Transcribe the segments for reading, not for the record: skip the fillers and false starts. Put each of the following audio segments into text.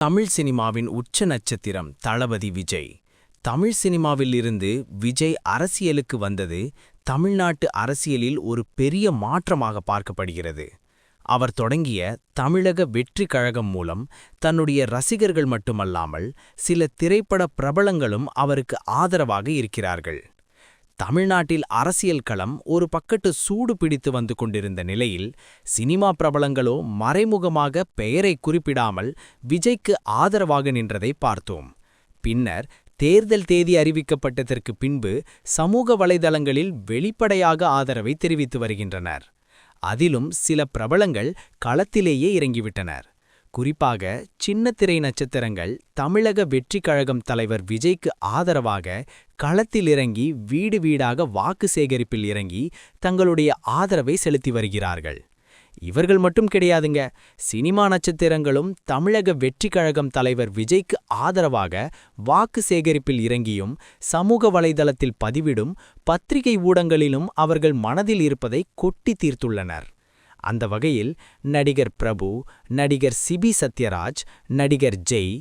தமிழ் சினிமாவின் உச்ச நட்சத்திரம் தளபதி விஜய். தமிழ் சினிமாவில் இருந்து விஜய் அரசியலுக்கு வந்தது தமிழ்நாட்டு அரசியலில் ஒரு பெரிய மாற்றமாக பார்க்கப்படுகிறது. அவர் தொடங்கிய தமிழக வெற்றிக் கழகம் மூலம் தன்னுடைய ரசிகர்கள் மட்டுமல்லாமல் சில திரைப்பட பிரபலங்களும் அவருக்கு ஆதரவாக இருக்கிறார்கள். தமிழ்நாட்டில் அரசியல் களம் ஒரு பக்கத்து சூடு பிடித்து வந்து கொண்டிருந்த நிலையில் சினிமா பிரபலங்களோ மறைமுகமாக பெயரை குறிப்பிடாமல் விஜய்க்கு ஆதரவாக நின்றதை பார்த்தோம். பின்னர் தேர்தல் தேதி அறிவிக்கப்பட்டதற்கு பின்பு சமூக வலைதளங்களில் வெளிப்படையாக ஆதரவை தெரிவித்து வருகின்றனர். அதிலும் சில பிரபலங்கள் களத்திலேயே இறங்கிவிட்டனர். குறிப்பாக சின்னத்திரை நட்சத்திரங்கள் தமிழக வெற்றிக் கழகம் தலைவர் விஜய்க்கு ஆதரவாக களத்தில் இறங்கி வீடு வீடாக வாக்கு சேகரிப்பில் இறங்கி தங்களுடைய ஆதரவை செலுத்தி வருகிறார்கள். இவர்கள் மட்டும் கிடையாதுங்க, சினிமா நட்சத்திரங்களும் தமிழக வெற்றிக் கழகம் தலைவர் விஜய்க்கு ஆதரவாக வாக்கு சேகரிப்பில் இறங்கியும் சமூக வலைதளத்தில் பதிவிடும் பத்திரிகை ஊடகங்களிலும் அவர்கள் மனதில் இருப்பதை கொட்டி தீர்த்துள்ளனர். அந்த வகையில் நடிகர் பிரபு, நடிகர் சிபி சத்யராஜ், நடிகர் ஜெய்,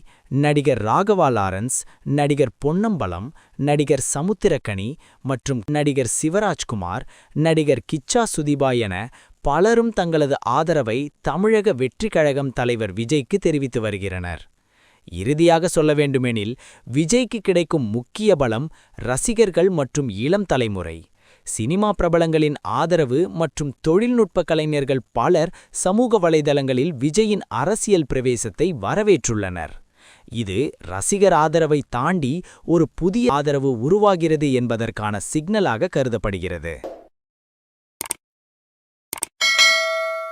நடிகர் ராகவா லாரன்ஸ், நடிகர் பொன்னம்பலம், நடிகர் சமுத்திரக்கனி மற்றும் நடிகர் சிவராஜ்குமார், நடிகர் கிச்சா சுதீபா என பலரும் தங்களது ஆதரவை தமிழக வெற்றிக் கழகம் தலைவர் விஜய்க்கு தெரிவித்து வருகின்றனர். இறுதியாக சொல்ல வேண்டுமெனில் விஜய்க்கு கிடைக்கும் முக்கிய பலம் ரசிகர்கள் மற்றும் இளம் தலைமுறை. சினிமா பிரபலங்களின் ஆதரவு மற்றும் தொழில்நுட்ப கலைஞர்கள் பலர் சமூக வலைதளங்களில் விஜயின் அரசியல் பிரவேசத்தை வரவேற்றுள்ளனர். இது ரசிகர் ஆதரவை தாண்டி ஒரு புதிய ஆதரவு உருவாகிறது என்பதற்கான சிக்னலாக கருதப்படுகிறது.